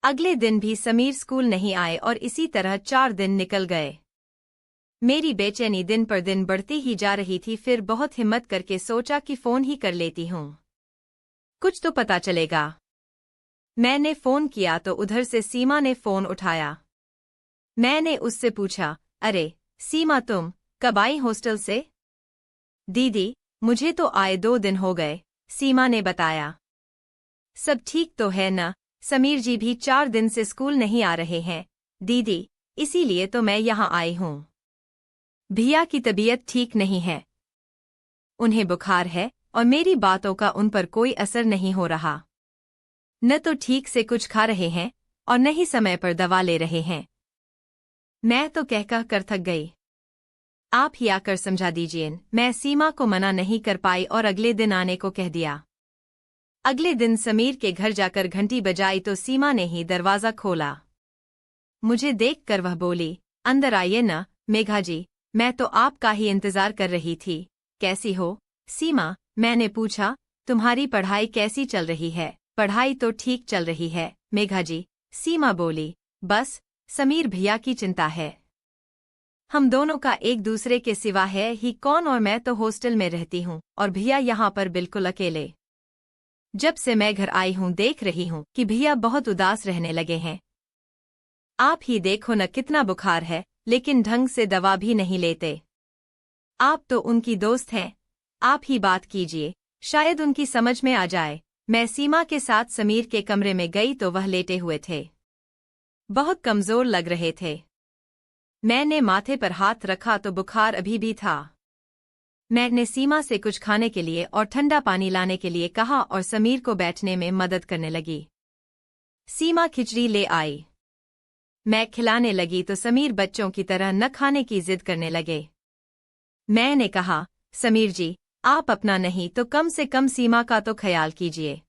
अगले दिन भी समीर स्कूल नहीं आए और इसी तरह 4 दिन निकल गए। मेरी बेचैनी दिन पर दिन बढ़ती ही जा रही थी। फिर बहुत हिम्मत करके सोचा कि फ़ोन ही कर लेती हूँ, कुछ तो पता चलेगा। मैंने फ़ोन किया तो उधर से सीमा ने फ़ोन उठाया। मैंने उससे पूछा, अरे सीमा, तुम कब आई हॉस्टल से? दीदी, मुझे तो आए 2 दिन हो गए, सीमा ने बताया। सब ठीक तो है ना? समीर जी भी 4 दिन से स्कूल नहीं आ रहे हैं दीदी, इसीलिए तो मैं यहाँ आई हूँ। भैया की तबीयत ठीक नहीं है, उन्हें बुखार है और मेरी बातों का उन पर कोई असर नहीं हो रहा। न तो ठीक से कुछ खा रहे हैं और न ही समय पर दवा ले रहे हैं। मैं तो कह कर थक गई। आप ही आकर समझा दीजिए। मैं सीमा को मना नहीं कर पाई और अगले दिन आने को कह दिया। अगले दिन समीर के घर जाकर घंटी बजाई तो सीमा ने ही दरवाज़ा खोला। मुझे देखकर वह बोली, अंदर आइए ना मेघा जी, मैं तो आपका ही इंतज़ार कर रही थी। कैसी हो सीमा? मैंने पूछा। तुम्हारी पढ़ाई कैसी चल रही है? पढ़ाई तो ठीक चल रही है मेघा जी, सीमा बोली। बस समीर भैया की चिंता है। हम दोनों का एक दूसरे के सिवा है ही कौन, और मैं तो हॉस्टल में रहती हूँ और भैया यहाँ पर बिल्कुल अकेले। जब से मैं घर आई हूँ देख रही हूँ कि भैया बहुत उदास रहने लगे हैं। आप ही देखो न, कितना बुखार है लेकिन ढंग से दवा भी नहीं लेते। आप तो उनकी दोस्त हैं, आप ही बात कीजिए, शायद उनकी समझ में आ जाए। मैं सीमा के साथ समीर के कमरे में गई तो वह लेटे हुए थे, बहुत कमजोर लग रहे थे। मैंने माथे पर हाथ रखा तो बुखार अभी भी था। मैंने सीमा से कुछ खाने के लिए और ठंडा पानी लाने के लिए कहा और समीर को बैठने में मदद करने लगी। सीमा खिचड़ी ले आई। मैं खिलाने लगी तो समीर बच्चों की तरह न खाने की जिद करने लगे। मैंने कहा, समीर जी, आप अपना नहीं तो कम से कम सीमा का तो ख्याल कीजिए,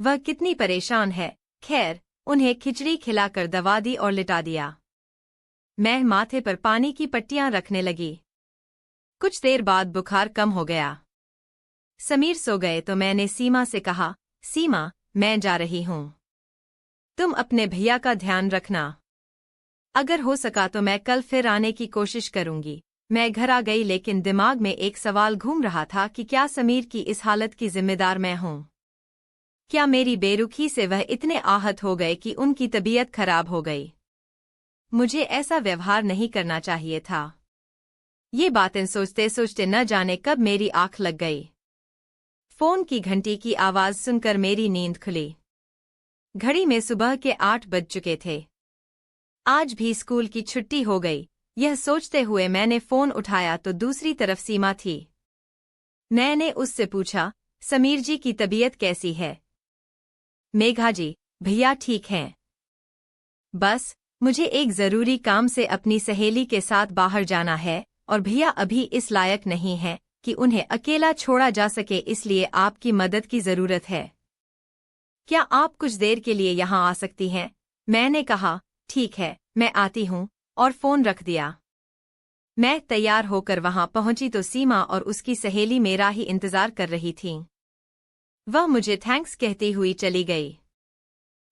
वह कितनी परेशान है। खैर, उन्हें खिचड़ी खिलाकर दवा दी और लिटा दिया। मैं माथे पर पानी की पट्टियां रखने लगी। कुछ देर बाद बुखार कम हो गया। समीर सो गए तो मैंने सीमा से कहा, सीमा, मैं जा रही हूँ, तुम अपने भैया का ध्यान रखना। अगर हो सका तो मैं कल फिर आने की कोशिश करूंगी। मैं घर आ गई लेकिन दिमाग में एक सवाल घूम रहा था कि क्या समीर की इस हालत की जिम्मेदार मैं हूँ? क्या मेरी बेरुखी से वह इतने आहत हो गए कि उनकी तबीयत खराब हो गई? मुझे ऐसा व्यवहार नहीं करना चाहिए था। ये बातें सोचते सोचते न जाने कब मेरी आंख लग गई। फोन की घंटी की आवाज सुनकर मेरी नींद खुली। घड़ी में सुबह के 8 बज चुके थे। आज भी स्कूल की छुट्टी हो गई, यह सोचते हुए मैंने फोन उठाया तो दूसरी तरफ सीमा थी। मैंने उससे पूछा, समीर जी की तबीयत कैसी है? मेघा जी, भैया ठीक हैं। बस मुझे एक जरूरी काम से अपनी सहेली के साथ बाहर जाना है और भैया अभी इस लायक नहीं है कि उन्हें अकेला छोड़ा जा सके, इसलिए आपकी मदद की जरूरत है। क्या आप कुछ देर के लिए यहाँ आ सकती हैं? मैंने कहा, ठीक है, मैं आती हूँ, और फोन रख दिया। मैं तैयार होकर वहां पहुंची तो सीमा और उसकी सहेली मेरा ही इंतजार कर रही थीं। वह मुझे थैंक्स कहती हुई चली गई।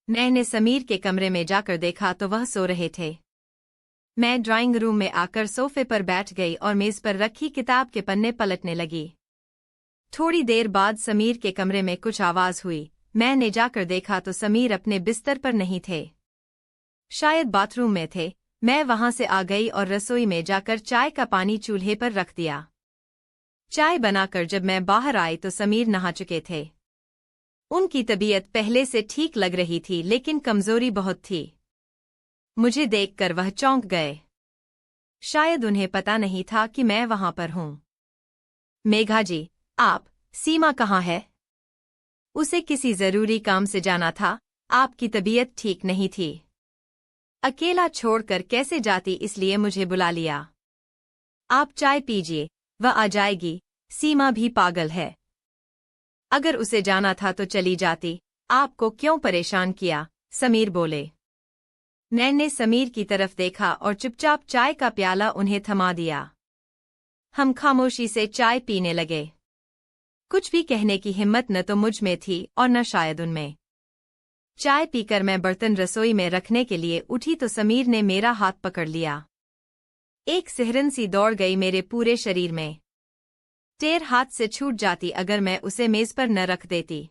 मैंने समीर के कमरे में जाकर देखा तो वह सो रहे थे। मैं ड्राइंग रूम में आकर सोफे पर बैठ गई और मेज पर रखी किताब के पन्ने पलटने लगी। थोड़ी देर बाद समीर के कमरे में कुछ आवाज हुई। मैंने जाकर देखा तो समीर अपने बिस्तर पर नहीं थे, शायद बाथरूम में थे। मैं वहां से आ गई और रसोई में जाकर चाय का पानी चूल्हे पर रख दिया। चाय बनाकर जब मैं बाहर आई तो समीर नहा चुके थे। उनकी तबीयत पहले से ठीक लग रही थी लेकिन कमजोरी बहुत थी। मुझे देखकर वह चौंक गए। शायद उन्हें पता नहीं था कि मैं वहां पर हूं। मेघा जी, आप, सीमा कहाँ है? उसे किसी जरूरी काम से जाना था, आपकी तबीयत ठीक नहीं थी। अकेला छोड़कर कैसे जाती, इसलिए मुझे बुला लिया। आप चाय पीजिए, वह आ जाएगी। सीमा भी पागल है, अगर उसे जाना था तो चली जाती, आपको क्यों परेशान किया? समीर बोले। मैंने समीर की तरफ देखा और चुपचाप चाय का प्याला उन्हें थमा दिया। हम खामोशी से चाय पीने लगे। कुछ भी कहने की हिम्मत न तो मुझ में थी और न शायद उनमें। चाय पीकर मैं बर्तन रसोई में रखने के लिए उठी तो समीर ने मेरा हाथ पकड़ लिया। एक सिहरन सी दौड़ गई मेरे पूरे शरीर में। टेर हाथ से छूट जाती अगर मैं उसे मेज पर न रख देती।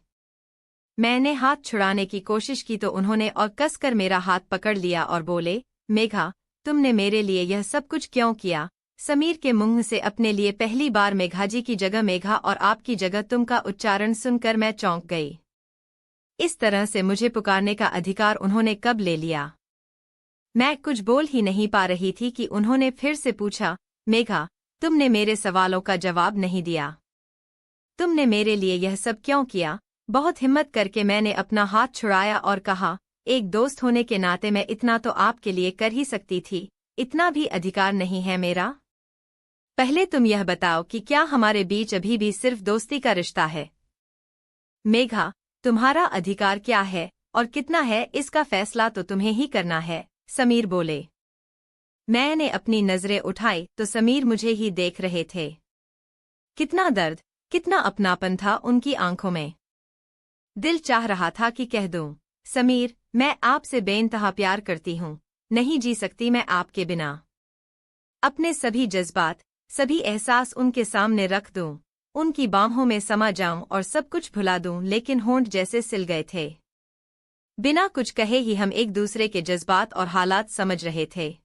मैंने हाथ छुड़ाने की कोशिश की तो उन्होंने और कसकर मेरा हाथ पकड़ लिया और बोले, मेघा, तुमने मेरे लिए यह सब कुछ क्यों किया? समीर के मुंह से अपने लिए पहली बार मेघाजी की जगह मेघा और आपकी जगह तुम का उच्चारण सुनकर मैं चौंक गई। इस तरह से मुझे पुकारने का अधिकार उन्होंने कब ले लिया? मैं कुछ बोल ही नहीं पा रही थी कि उन्होंने फिर से पूछा, मेघा, तुमने मेरे सवालों का जवाब नहीं दिया। तुमने मेरे लिए यह सब क्यों किया? बहुत हिम्मत करके मैंने अपना हाथ छुड़ाया और कहा, एक दोस्त होने के नाते मैं इतना तो आपके लिए कर ही सकती थी, इतना भी अधिकार नहीं है मेरा? पहले तुम यह बताओ कि क्या हमारे बीच अभी भी सिर्फ दोस्ती का रिश्ता है? मेघा, तुम्हारा अधिकार क्या है और कितना है इसका फैसला तो तुम्हें ही करना है, समीर बोले। मैंने अपनी नजरें उठाई तो समीर मुझे ही देख रहे थे। कितना दर्द, कितना अपनापन था उनकी आंखों में। दिल चाह रहा था कि कह दूं, समीर, मैं आपसे बेइंतहा प्यार करती हूँ, नहीं जी सकती मैं आपके बिना। अपने सभी जज्बात, सभी एहसास उनके सामने रख दूं, उनकी बाहों में समा जाऊं और सब कुछ भुला दूं, लेकिन होंठ जैसे सिल गए थे। बिना कुछ कहे ही हम एक दूसरे के जज्बात और हालात समझ रहे थे।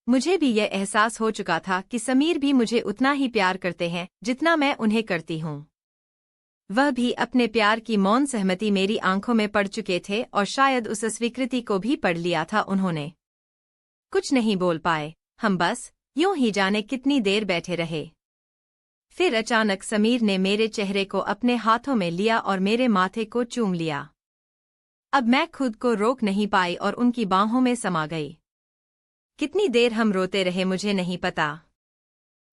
मुझे भी यह एहसास हो चुका था कि समीर भी मुझे उतना ही प्यार करते हैं जितना मैं उन्हें करती हूँ। वह भी अपने प्यार की मौन सहमति मेरी आंखों में पढ़ चुके थे और शायद उस स्वीकृति को भी पढ़ लिया था उन्होंने। कुछ नहीं बोल पाए, हम बस यूं ही जाने कितनी देर बैठे रहे। फिर अचानक समीर ने मेरे चेहरे को अपने हाथों में लिया और मेरे माथे को चूम लिया। अब मैं खुद को रोक नहीं पाई और उनकी बाहों में समा गई। कितनी देर हम रोते रहे मुझे नहीं पता।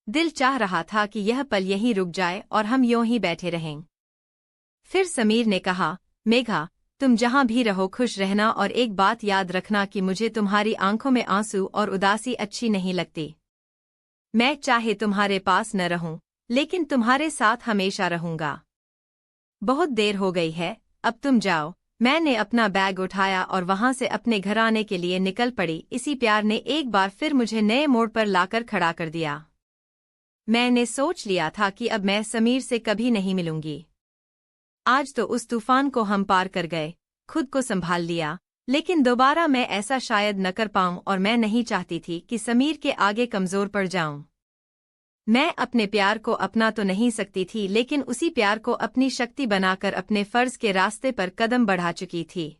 दिल चाह रहा था कि यह पल यहीं रुक जाए और हम यूं ही बैठे रहें। फिर समीर ने कहा, मेघा, तुम जहां भी रहो खुश रहना और एक बात याद रखना कि मुझे तुम्हारी आंखों में आंसू और उदासी अच्छी नहीं लगती। मैं चाहे तुम्हारे पास न रहूं, लेकिन तुम्हारे साथ हमेशा रहूंगा। बहुत देर हो गई है, अब तुम जाओ। मैंने अपना बैग उठाया और वहां से अपने घर आने के लिए निकल पड़ी। इसी प्यार ने एक बार फिर मुझे नए मोड़ पर लाकर खड़ा कर दिया। मैंने सोच लिया था कि अब मैं समीर से कभी नहीं मिलूंगी। आज तो उस तूफान को हम पार कर गए, खुद को संभाल लिया, लेकिन दोबारा मैं ऐसा शायद न कर पाऊं और मैं नहीं चाहती थी कि समीर के आगे कमजोर पड़ जाऊं। मैं अपने प्यार को अपना तो नहीं सकती थी, लेकिन उसी प्यार को अपनी शक्ति बनाकर अपने फर्ज के रास्ते पर कदम बढ़ा चुकी थी।